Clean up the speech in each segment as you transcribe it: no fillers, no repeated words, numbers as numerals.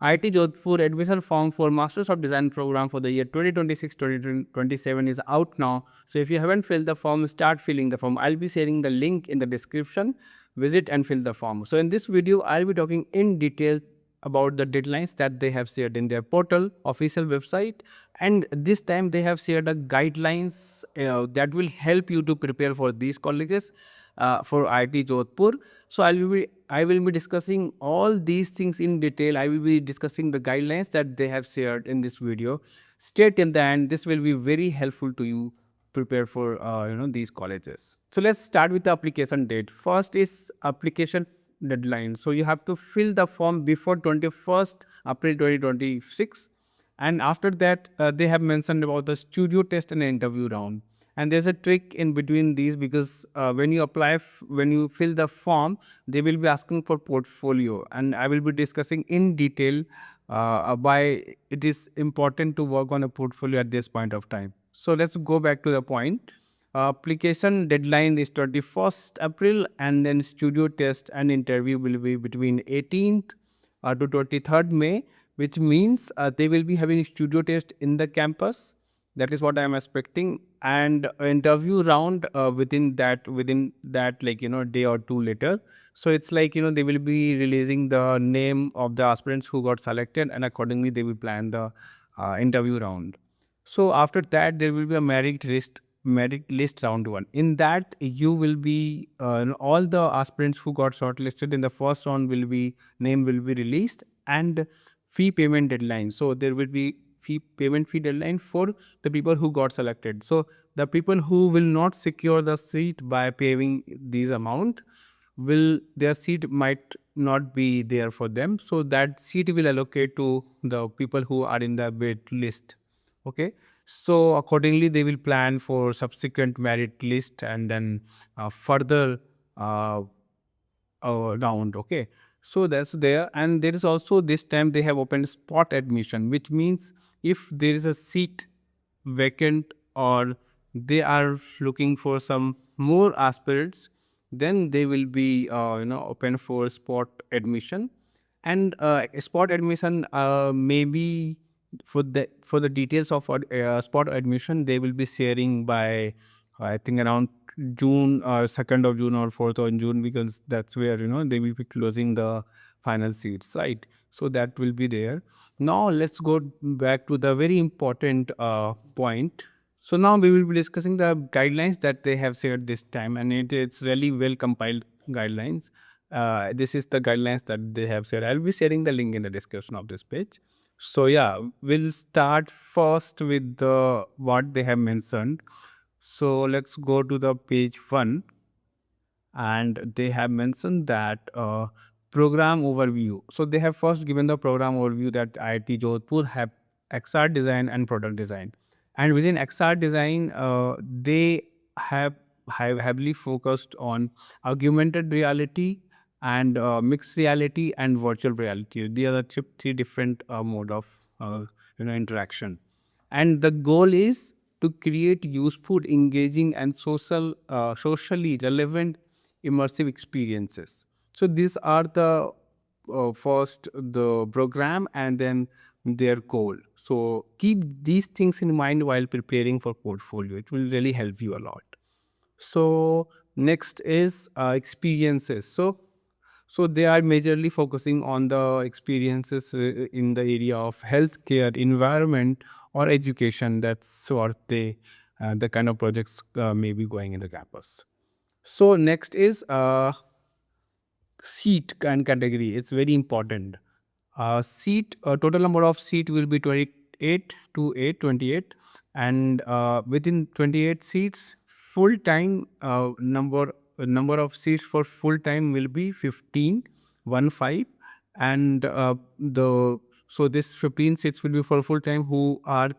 IIT Jodhpur admission form for Masters of Design program for the year 2026-2027 is out now. So if you haven't filled the form, start filling the form. I'll be sharing the link in the description. Visit and fill the form. So in this video, I'll be talking in detail about the deadlines that they have shared in their portal, official website, and this time they have shared a guidelines that will help you to prepare for these colleges for IIT Jodhpur. So I will be discussing all these things in detail. I will be discussing the guidelines that they have shared in this video. Stay till the end. This will be very helpful to you prepare for these colleges. So let's start with the application date. First is application deadline. So you have to fill the form before 21st April 2026, and after that they have mentioned about the studio test and interview round. And there's a trick in between these, because when you when you fill the form, they will be asking for portfolio, and I will be discussing in detail why it is important to work on a portfolio at this point of time. So let's go back to the point. Application deadline is 21st April, and then studio test and interview will be between 18th to 23rd May, which means they will be having studio test in the campus. That is what I am expecting, and interview round within that day or two later. So it's like they will be releasing the name of the aspirants who got selected, and accordingly they will plan the interview round. So after that there will be a merit list round one. In that you will be all the aspirants who got shortlisted in the first round will be name will be released, and fee payment deadline. So there will be fee deadline for the people who got selected. So the people who will not secure the seat by paying these amount, will their seat might not be there for them. So that seat will allocate to the people who are in the wait list. Okay. So accordingly, they will plan for subsequent merit list, and then further uh, round. Okay. So that's there. And there is also, this time they have opened spot admission, which means if there is a seat vacant, or they are looking for some more aspirants, then they will be open for spot admission. And spot admission maybe for the details of spot admission, they will be sharing by, I think, around June, or 2nd of June or 4th of June, because that's where they will be closing the final seats, right? So that will be there. Now let's go back to the very important point. So now we will be discussing the guidelines that they have shared this time, and it's really well compiled guidelines. This is the guidelines that they have shared. I'll be sharing the link in the description of this page. So yeah, we'll start first with the what they have mentioned. So let's go to the page 1, and they have mentioned that program overview. So they have first given the program overview that IIT Jodhpur have XR design and product design, and within XR design they have heavily focused on augmented reality and mixed reality and virtual reality. They are the three different mode of interaction, and the goal is to create useful, engaging, and socially relevant immersive experiences. So these are the first the program, and then their goal. So keep these things in mind while preparing for portfolio. It will really help you a lot. So next is experiences. So they are majorly focusing on the experiences in the area of healthcare, environment, or education. That's what the kind of projects may be going in the campus. So next is seat and category. It's very important. Seat total number of seat will be 28 to 28, and within 28 seats, full time number of seats for full time will be 15, 15, and the so this 15 seats will be for full time who are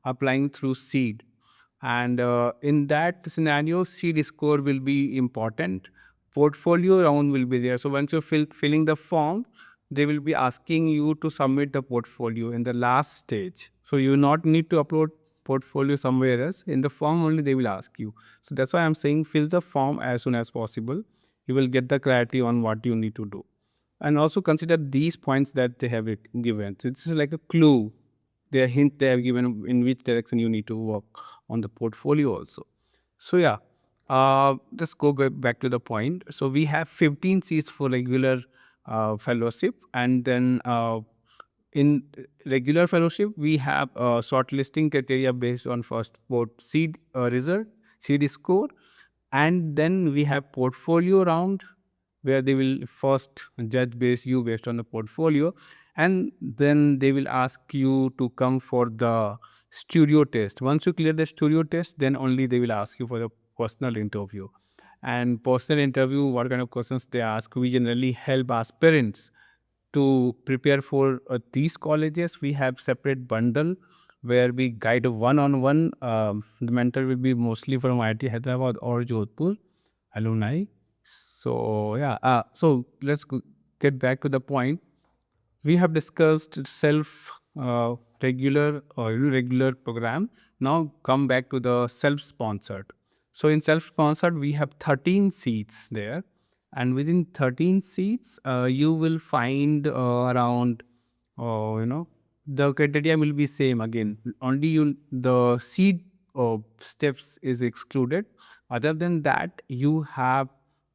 applying through seed. And in that scenario, seed score will be important. Portfolio round will be there. So once you're filling the form, they will be asking you to submit the portfolio in the last stage. So you not need to upload portfolio somewhere else. In the form only they will ask you. So that's why I'm saying fill the form as soon as possible. You will get the clarity on what you need to do. And also consider these points that they have given. So this is like a clue, their hint they have given in which direction you need to work on the portfolio also. So yeah, let's go back to the point. So we have 15 seats for regular fellowship, and then in regular fellowship we have shortlisting criteria based on first board seed result, seed score, and then we have portfolio round where they will first judge based on the portfolio, and then they will ask you to come for the studio test. Once you clear the studio test, then only they will ask you for the personal interview. And personal interview, what kind of questions they ask? We generally help aspirants to prepare for these colleges. We have separate bundle where we guide one-on-one. The mentor will be mostly from IIT Hyderabad or Jodhpur alumni. So yeah, so let's get back to the point. We have discussed self regular or irregular program. Now come back to the self-sponsored. So in self-sponsored, we have 13 seats there, and within 13 seats, you will find around, the criteria will be same again. Only the seed steps is excluded. Other than that, you have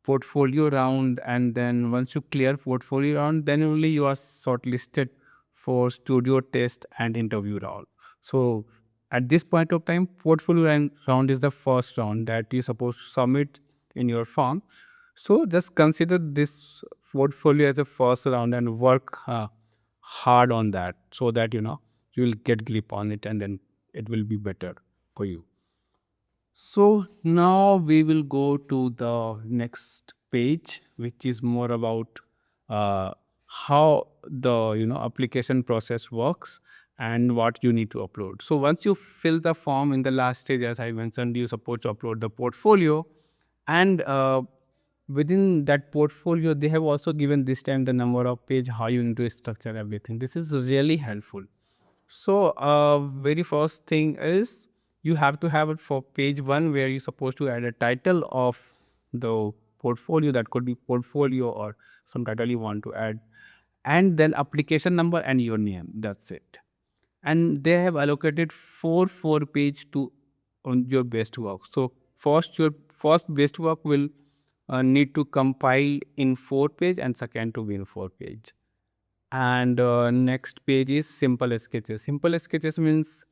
portfolio round, and then once you clear portfolio round, then only you are shortlisted for studio test and interview round. So at this point of time, portfolio round is the first round that you're supposed to submit in your form. So just consider this portfolio as a first round and work hard on that, so that you will get grip on it, and then it will be better for you. So now we will go to the next page, which is more about how the application process works and what you need to upload. So once you fill the form in the last stage, as I mentioned, you supposed to upload the portfolio, and within that portfolio, they have also given this time the number of page, how you need to structure everything. This is really helpful. So, very first thing is you have to have it for page one where you're supposed to add a title of the portfolio. That could be portfolio or some title you want to add, and then application number and your name. That's it. And they have allocated four page to on your best work. So first, your first best work will need to compile in 4 page, and second to be in 4 page. And next page is simple sketches. Simple sketches means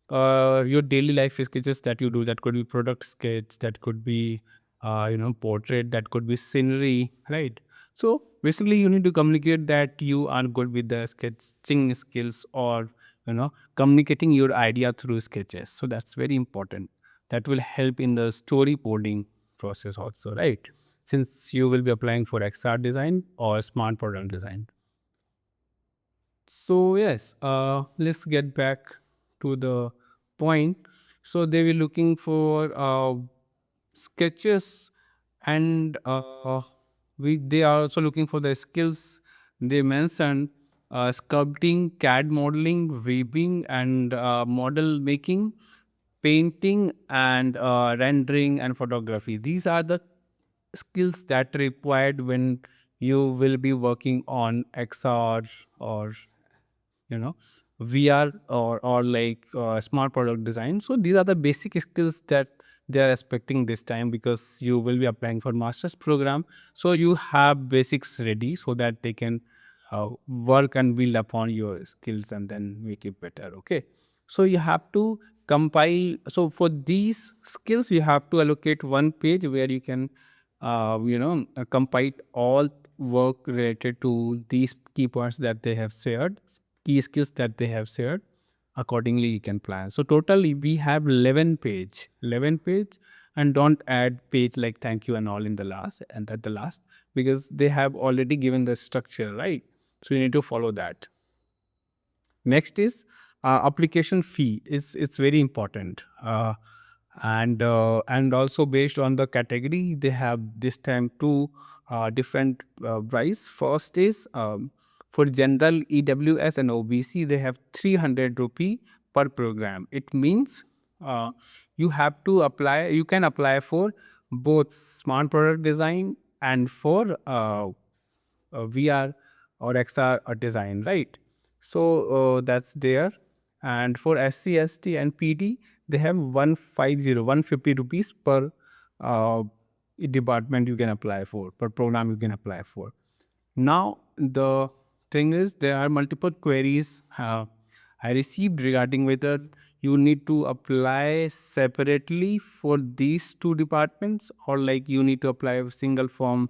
your daily life sketches that you do. That could be product sketch, that could be portrait, that could be scenery, right? So basically you need to communicate that you are good with the sketching skills, or communicating your idea through sketches. So that's very important. That will help in the storyboarding process also, right? Since you will be applying for XR design or smart product design. So yes, let's get back to the point. So they were looking for sketches, and they are also looking for the skills. They mentioned sculpting, CAD modeling, weaving, and model making, painting, and rendering, and photography. These are the skills that required when you will be working on XR or you know VR, or like smart product design. So these are the basic skills that they are expecting this time, because you will be applying for master's program. So you have basics ready so that they can work and build upon your skills and then make it better. Okay, so you have to compile. So for these skills you have to allocate 1 page where you can compile all work related to these key points that they have shared, key skills that they have shared. Accordingly you can plan. So totally we have 11 page, and don't add page like thank you and all in the last and at the last, because they have already given the structure, right? So you need to follow that. Next is application fee. It's very important, and also based on the category they have this time two different price. First is for general EWS and OBC they have 300 rupee per program. It means you have to apply. You can apply for both smart product design and for VR or XR or design, right? So that's there. And for SC, ST and PD, they have 150 rupees per uh, department you can apply for, per program you can apply for. Now, the thing is, there are multiple queries I received regarding whether you need to apply separately for these two departments, or like you need to apply a single form.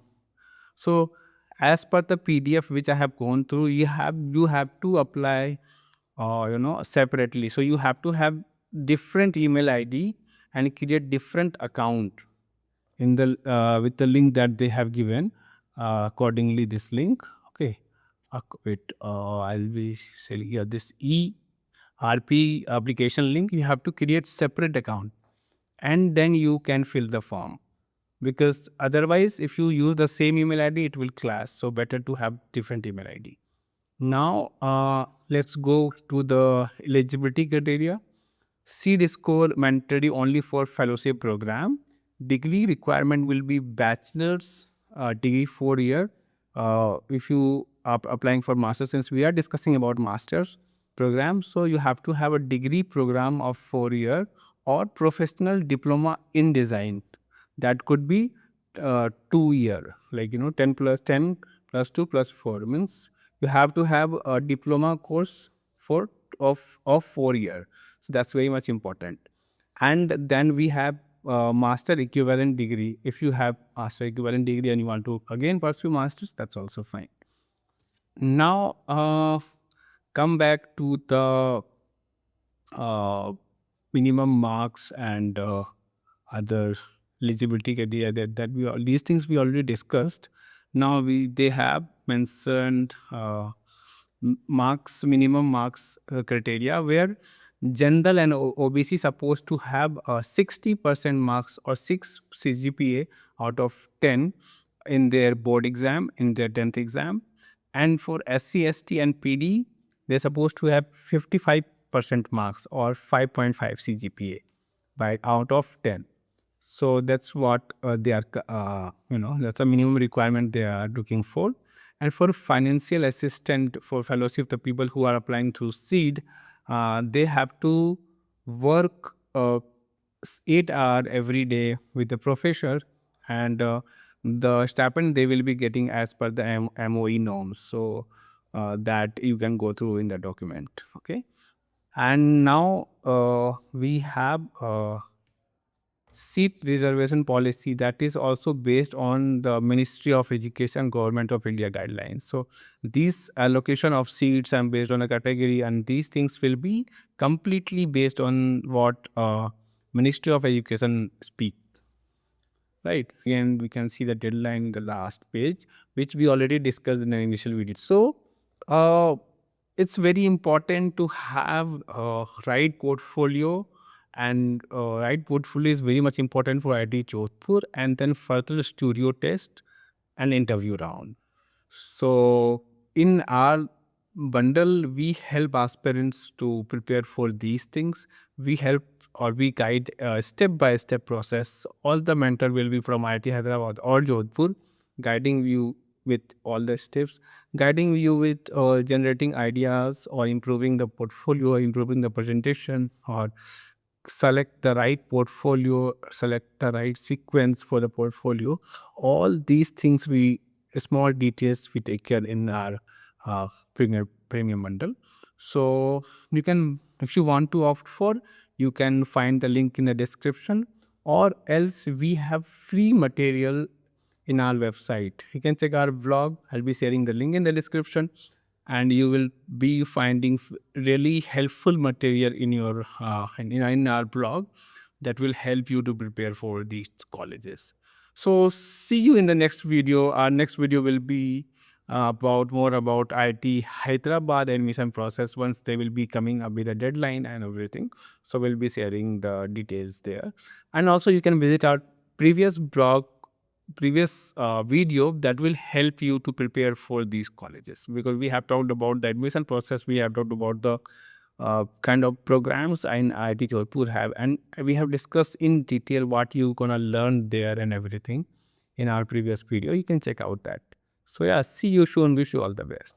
So, as per the PDF which I have gone through, you have to apply, separately. So you have to have different email ID and create different account in the with the link that they have given. Accordingly, this link. Okay. Wait. I'll be saying here this ERP application link. You have to create separate account, and then you can fill the form, because otherwise if you use the same email ID it will clash, so better to have different email ID. Now let's go to the eligibility criteria. Seed score mandatory only for fellowship program. Degree requirement will be bachelor's degree 4 year. If you are applying for master, since we are discussing about master's program, so you have to have a degree program of 4 year or professional diploma in design. That could be 2 year, like 10 plus 10 plus 2 plus 4 means you have to have a diploma course for of 4 year. So that's very much important. And then we have master equivalent degree. If you have master equivalent degree and you want to again pursue masters, that's also fine. Now come back to the uh, minimum marks and other eligibility criteria, that these things we already discussed. Now they have mentioned marks, minimum marks criteria, where general and OBC supposed to have 60% marks or 6 CGPA out of 10 in their board exam, in their 10th exam. And for SC, ST and PD, they're supposed to have 55% marks or 5.5 CGPA by out of 10. So that's what they are, that's a minimum requirement they are looking for. And for financial assistant for fellowship, the people who are applying through SEED, they have to work 8 hours every day with the professor, and the stipend they will be getting as per the MOE norms. So that you can go through in the document. Okay. And now we have seat reservation policy that is also based on the Ministry of Education Government of India guidelines. So this allocation of seats and based on a category, and these things will be completely based on what Ministry of Education speak. Right. Again, we can see the deadline in the last page, which we already discussed in the initial video. So it's very important to have a right portfolio, and right portfolio is very much important for IIT Jodhpur, and then further studio test and interview round. So in our bundle, we help aspirants to prepare for these things. We help, or we guide step by step process. All the mentor will be from IIT Hyderabad or Jodhpur, guiding you with all the steps, guiding you with generating ideas or improving the portfolio, or improving the presentation, or select the right portfolio, select the right sequence for the portfolio. All these things, small details we take care in our premium bundle. So you can, if you want to opt for, you can find the link in the description, or else we have free material in our website. You can check our blog. I'll be sharing the link in the description, and you will be finding really helpful material in your in our blog that will help you to prepare for these colleges. So see you in the next video. Our next video will be about more about IIT Hyderabad admission process once they will be coming up with a deadline and everything. So we'll be sharing the details there. And also you can visit our previous blog, previous video that will help you to prepare for these colleges, because we have talked about the admission process, we have talked about the kind of programs in IIT Jodhpur have, and we have discussed in detail what you gonna learn there and everything in our previous video. You can check out that. So yeah, see you soon. Wish you all the best.